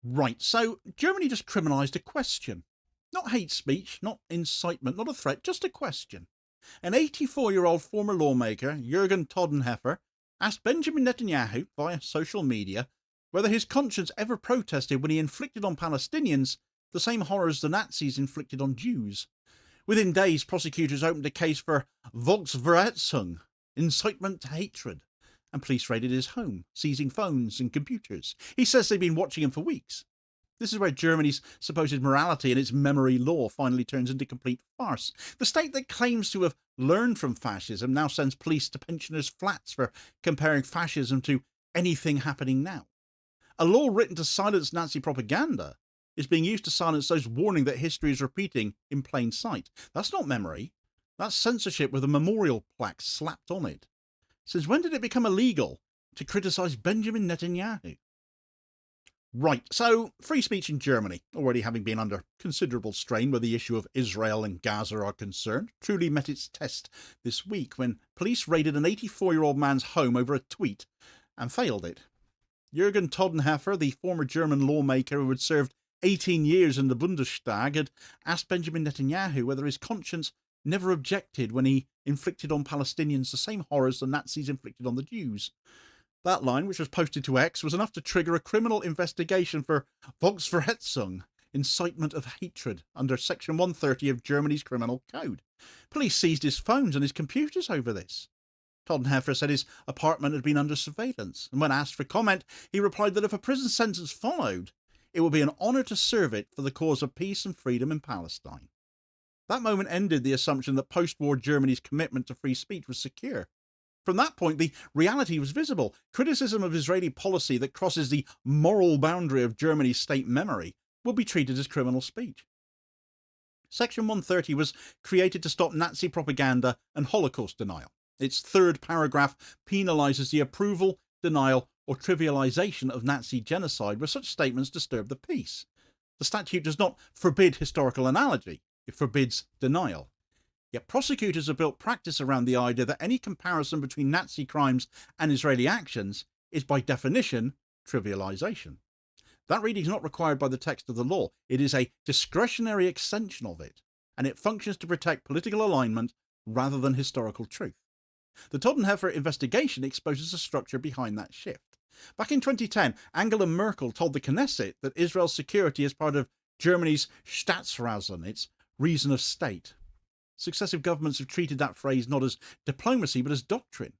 Right, so Germany just criminalised a question. Not hate speech, not incitement, not a threat, just a question. An 84-year-old former lawmaker, Jürgen Todenhöfer, asked Benjamin Netanyahu via social media whether his conscience ever protested when he inflicted on Palestinians the same horrors the Nazis inflicted on Jews. Within days, prosecutors opened a case for Volksverhetzung, incitement to hatred, and police raided his home, seizing phones and computers. He says they've been watching him for weeks. This is where Germany's supposed morality and its memory law finally turns into complete farce. The state that claims to have learned from fascism now sends police to pensioners' flats for comparing fascism to anything happening now. A law written to silence Nazi propaganda is being used to silence those warning that history is repeating in plain sight. That's not memory. That's censorship with a memorial plaque slapped on it. Since when did it become illegal to criticise Benjamin Netanyahu? Right, so free speech in Germany, already having been under considerable strain where the issue of Israel and Gaza are concerned, truly met its test this week when police raided an 84-year-old man's home over a tweet and failed it. Jürgen Todenhöfer, the former German lawmaker who had served 18 years in the Bundestag, had asked Benjamin Netanyahu whether his conscience never objected when he inflicted on Palestinians the same horrors the Nazis inflicted on the Jews. That line, which was posted to X, was enough to trigger a criminal investigation for Volksverhetzung, incitement of hatred, under Section 130 of Germany's Criminal Code. Police seized his phones and his computers over this. Todenhöfer said his apartment had been under surveillance, and when asked for comment, he replied that if a prison sentence followed, it would be an honour to serve it for the cause of peace and freedom in Palestine. That moment ended the assumption that post-war Germany's commitment to free speech was secure. From that point, the reality was visible. Criticism of Israeli policy that crosses the moral boundary of Germany's state memory would be treated as criminal speech. Section 130 was created to stop Nazi propaganda and Holocaust denial. Its third paragraph penalises the approval, denial, or trivialisation of Nazi genocide where such statements disturb the peace. The statute does not forbid historical analogy, it forbids denial. Yet prosecutors have built practice around the idea that any comparison between Nazi crimes and Israeli actions is by definition trivialisation. That reading is not required by the text of the law. It is a discretionary extension of it, and it functions to protect political alignment rather than historical truth. The Todenhöfer investigation exposes the structure behind that shift. Back in 2010, Angela Merkel told the Knesset that Israel's security is part of Germany's Staatsraison, its reason of state. Successive governments have treated that phrase not as diplomacy but as doctrine,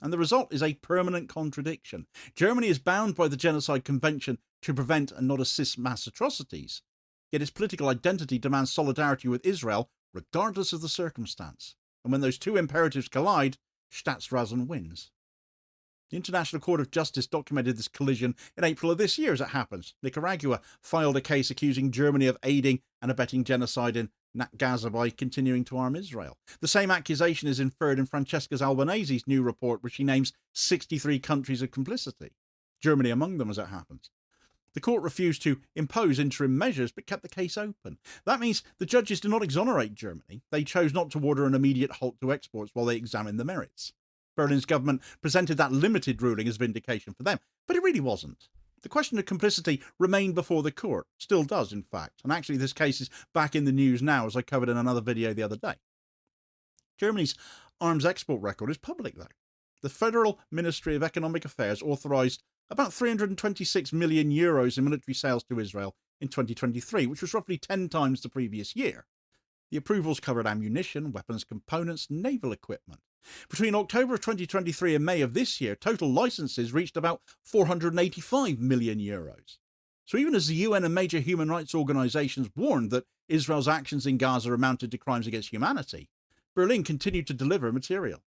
and the result is a permanent contradiction. Germany is bound by the Genocide Convention to prevent and not assist mass atrocities, yet its political identity demands solidarity with Israel regardless of the circumstance. And when those two imperatives collide, Staatsraison wins. The International Court of Justice documented this collision in April of this year, as it happens. Nicaragua filed a case accusing Germany of aiding and abetting genocide in Gaza by continuing to arm Israel. The same accusation is inferred in Francesca Albanese's new report, which she names 63 countries of complicity, Germany among them, as it happens. The court refused to impose interim measures but kept the case open. That means the judges did not exonerate Germany. They chose not to order an immediate halt to exports while they examined the merits. Berlin's government presented that limited ruling as vindication for them, but it really wasn't. The question of complicity remained before the court, still does in fact, and actually this case is back in the news now, as I covered in another video the other day. Germany's arms export record is public though. The Federal Ministry of Economic Affairs authorised about 326 million euros in military sales to Israel in 2023, which was roughly 10 times the previous year. The approvals covered ammunition, weapons components, and naval equipment. Between October of 2023 and May of this year, total licenses reached about 485 million euros. So even as the UN and major human rights organisations warned that Israel's actions in Gaza amounted to crimes against humanity, Berlin continued to deliver material.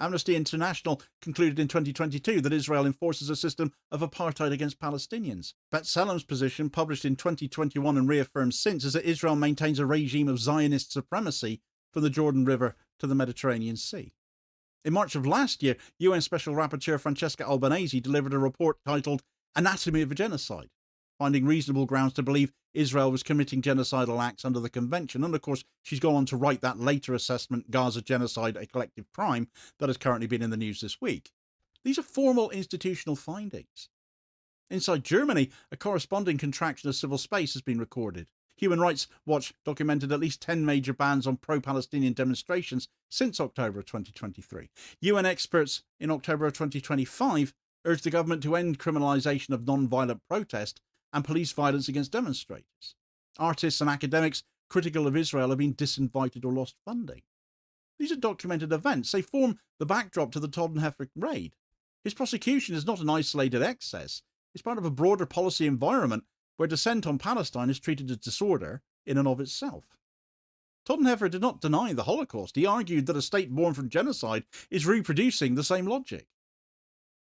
Amnesty International concluded in 2022 that Israel enforces a system of apartheid against Palestinians. B'Tselem's position, published in 2021 and reaffirmed since, is that Israel maintains a regime of Zionist supremacy from the Jordan River to the Mediterranean Sea. In March of last year, UN Special Rapporteur Francesca Albanese delivered a report titled Anatomy of a Genocide, finding reasonable grounds to believe Israel was committing genocidal acts under the convention. And of course, she's gone on to write that later assessment, Gaza Genocide, a Collective Crime, that has currently been in the news this week. These are formal institutional findings. Inside Germany, a corresponding contraction of civil space has been recorded. Human Rights Watch documented at least 10 major bans on pro-Palestinian demonstrations since October of 2023. UN experts in October of 2025 urged the government to end criminalisation of non-violent protest and police violence against demonstrators. Artists and academics critical of Israel have been disinvited or lost funding. These are documented events. They form the backdrop to the Todenhöfer raid. His prosecution is not an isolated excess. It's part of a broader policy environment where dissent on Palestine is treated as disorder in and of itself. Todenhöfer did not deny the Holocaust. He argued that a state born from genocide is reproducing the same logic.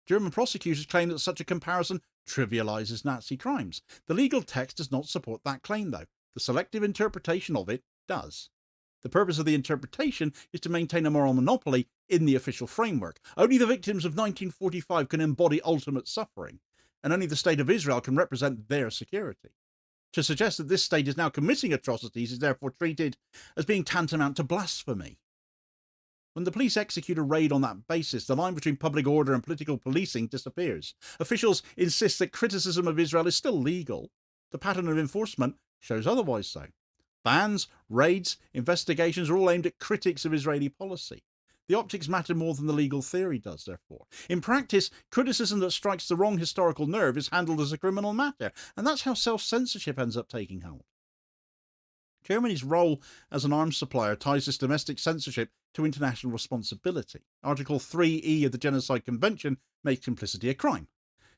German prosecutors claim that such a comparison trivializes Nazi crimes. The legal text does not support that claim, though. The selective interpretation of it does. The purpose of the interpretation is to maintain a moral monopoly in the official framework. Only the victims of 1945 can embody ultimate suffering, and only the State of Israel can represent their security. To suggest that this state is now committing atrocities is therefore treated as being tantamount to blasphemy. When the police execute a raid on that basis, the line between public order and political policing disappears. Officials insist that criticism of Israel is still legal. The pattern of enforcement shows otherwise so. Bans, raids, investigations are all aimed at critics of Israeli policy. The optics matter more than the legal theory does, therefore. In practice, criticism that strikes the wrong historical nerve is handled as a criminal matter, and that's how self-censorship ends up taking hold. Germany's role as an arms supplier ties this domestic censorship to international responsibility. Article 3E of the Genocide Convention makes complicity a crime.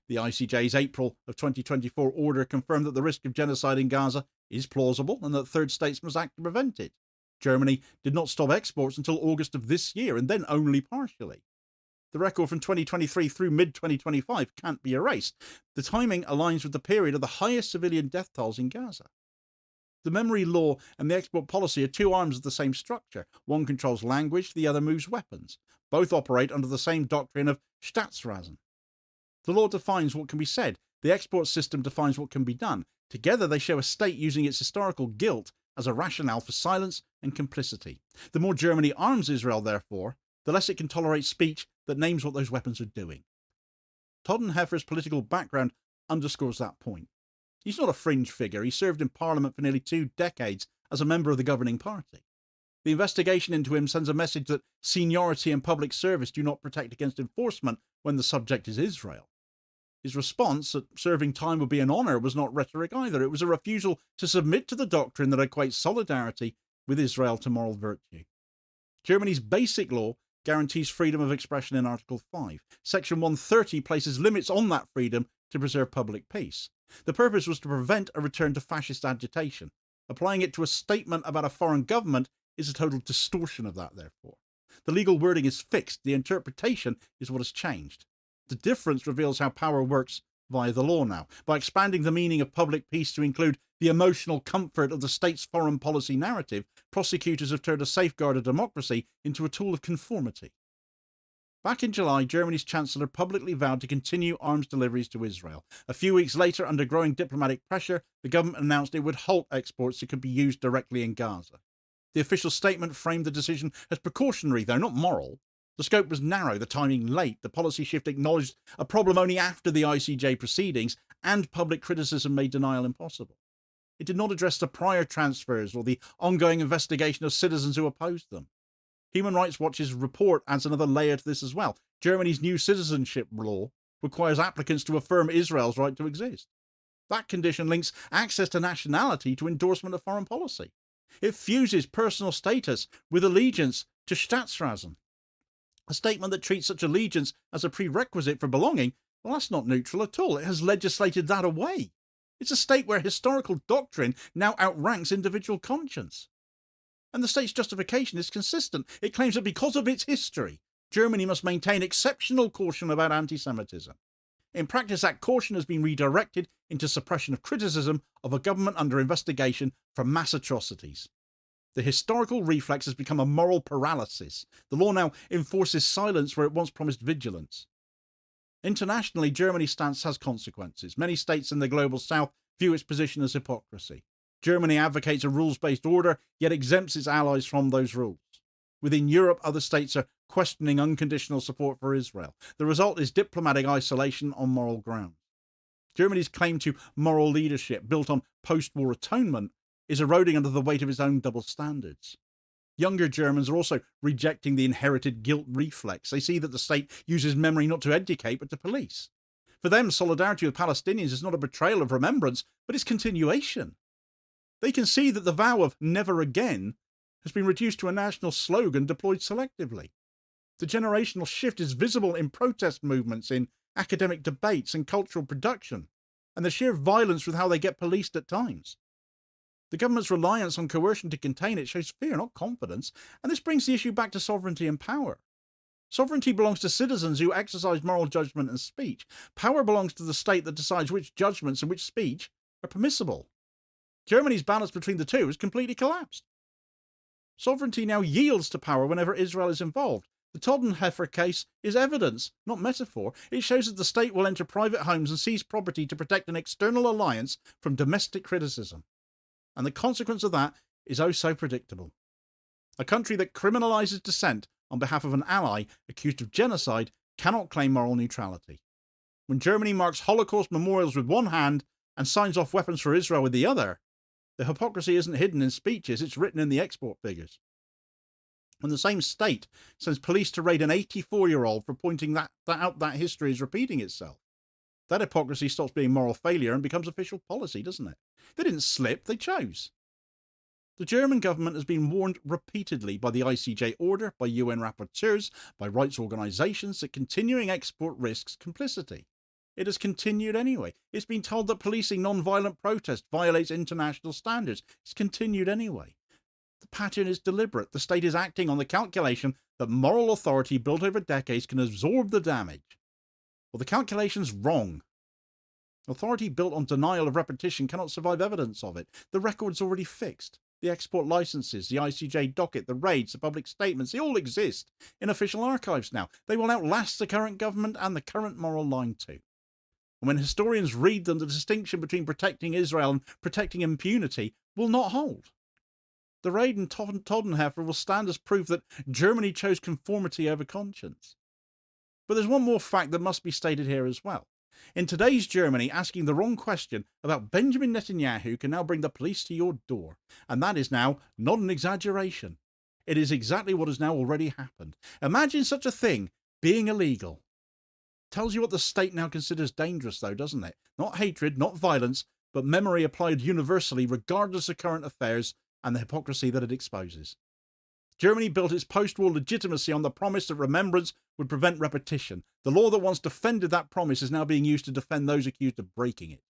The ICJ's April of 2024 order confirmed that the risk of genocide in Gaza is plausible and that third states must act to prevent it. Germany did not stop exports until August of this year, and then only partially. The record from 2023 through mid-2025 can't be erased. The timing aligns with the period of the highest civilian death tolls in Gaza. The memory law and the export policy are two arms of the same structure. One controls language, the other moves weapons. Both operate under the same doctrine of Staatsrasen. The law defines what can be said. The export system defines what can be done. Together they show a state using its historical guilt as a rationale for silence and complicity. The more Germany arms Israel, therefore, the less it can tolerate speech that names what those weapons are doing. Todenhöfer's political background underscores that point. He's not a fringe figure. He served in Parliament for nearly 2 decades as a member of the governing party. The investigation into him sends a message that seniority and public service do not protect against enforcement when the subject is Israel. His response that serving time would be an honour was not rhetoric either. It was a refusal to submit to the doctrine that equates solidarity with Israel to moral virtue. Germany's basic law guarantees freedom of expression in Article 5. Section 130 places limits on that freedom to preserve public peace. The purpose was to prevent a return to fascist agitation. Applying it to a statement about a foreign government is a total distortion of that, therefore. The legal wording is fixed. The interpretation is what has changed. The difference reveals how power works via the law now. By expanding the meaning of public peace to include the emotional comfort of the state's foreign policy narrative, prosecutors have turned a safeguard of democracy into a tool of conformity. Back in July, Germany's Chancellor publicly vowed to continue arms deliveries to Israel. A few weeks later, under growing diplomatic pressure, the government announced it would halt exports that could be used directly in Gaza. The official statement framed the decision as precautionary, though not moral. The scope was narrow, the timing late. The policy shift acknowledged a problem only after the ICJ proceedings, and public criticism made denial impossible. It did not address the prior transfers or the ongoing investigation of citizens who opposed them. Human Rights Watch's report adds another layer to this as well. Germany's new citizenship law requires applicants to affirm Israel's right to exist. That condition links access to nationality to endorsement of foreign policy. It fuses personal status with allegiance to Staatsrasen. A statement that treats such allegiance as a prerequisite for belonging, well, that's not neutral at all. It has legislated that away. It's a state where historical doctrine now outranks individual conscience. And the state's justification is consistent. It claims that because of its history, Germany must maintain exceptional caution about anti-Semitism. In practice, that caution has been redirected into suppression of criticism of a government under investigation for mass atrocities. The historical reflex has become a moral paralysis. The law now enforces silence where it once promised vigilance. Internationally, Germany's stance has consequences. Many states in the global south view its position as hypocrisy. Germany advocates a rules-based order, yet exempts its allies from those rules. Within Europe, other states are questioning unconditional support for Israel. The result is diplomatic isolation on moral grounds. Germany's claim to moral leadership, built on post-war atonement, is eroding under the weight of its own double standards. Younger Germans are also rejecting the inherited guilt reflex. They see that the state uses memory not to educate but to police. For them, solidarity with Palestinians is not a betrayal of remembrance, but its continuation. They can see that the vow of never again has been reduced to a national slogan deployed selectively. The generational shift is visible in protest movements, in academic debates and cultural production, and the sheer violence with how they get policed at times. The government's reliance on coercion to contain it shows fear, not confidence, and this brings the issue back to sovereignty and power. Sovereignty belongs to citizens who exercise moral judgment and speech. Power belongs to the state that decides which judgments and which speech are permissible. Germany's balance between the two has completely collapsed. Sovereignty now yields to power whenever Israel is involved. The Todenhöfer case is evidence, not metaphor. It shows that the state will enter private homes and seize property to protect an external alliance from domestic criticism. And the consequence of that is oh so predictable. A country that criminalises dissent on behalf of an ally accused of genocide cannot claim moral neutrality. When Germany marks Holocaust memorials with one hand and signs off weapons for Israel with the other, the hypocrisy isn't hidden in speeches, it's written in the export figures. When the same state sends police to raid an 84-year-old for pointing out that history is repeating itself, that hypocrisy stops being moral failure and becomes official policy, doesn't it? They didn't slip, they chose. The German government has been warned repeatedly by the ICJ order, by UN rapporteurs, by rights organisations that continuing export risks complicity. It has continued anyway. It's been told that policing non-violent protest violates international standards. It's continued anyway. The pattern is deliberate. The state is acting on the calculation that moral authority built over decades can absorb the damage. Well, the calculation's wrong. Authority built on denial of repetition cannot survive evidence of it. The record's already fixed. The export licenses, the ICJ docket, the raids, the public statements, they all exist in official archives now. They will outlast the current government and the current moral line too. And when historians read them, the distinction between protecting Israel and protecting impunity will not hold. The raid in Todenhöfer will stand as proof that Germany chose conformity over conscience. But there's one more fact that must be stated here as well. In today's Germany, asking the wrong question about Benjamin Netanyahu can now bring the police to your door. And that is now not an exaggeration. It is exactly what has now already happened. Imagine such a thing being illegal. Tells you what the state now considers dangerous though, doesn't it? Not hatred, not violence, but memory applied universally regardless of current affairs and the hypocrisy that it exposes. Germany built its post-war legitimacy on the promise that remembrance would prevent repetition. The law that once defended that promise is now being used to defend those accused of breaking it.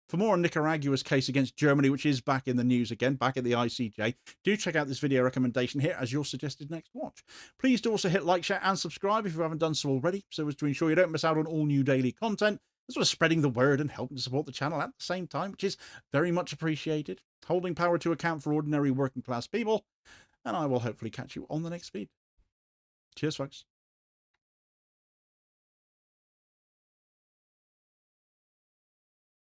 For more on Nicaragua's case against Germany, which is back in the news again, back at the ICJ, do check out this video recommendation here as your suggested next watch. Please do also hit like, share and subscribe if you haven't done so already, so as to ensure you don't miss out on all new daily content, as well as spreading the word and helping to support the channel at the same time, which is very much appreciated, holding power to account for ordinary working class people, and I will hopefully catch you on the next feed. Cheers, folks.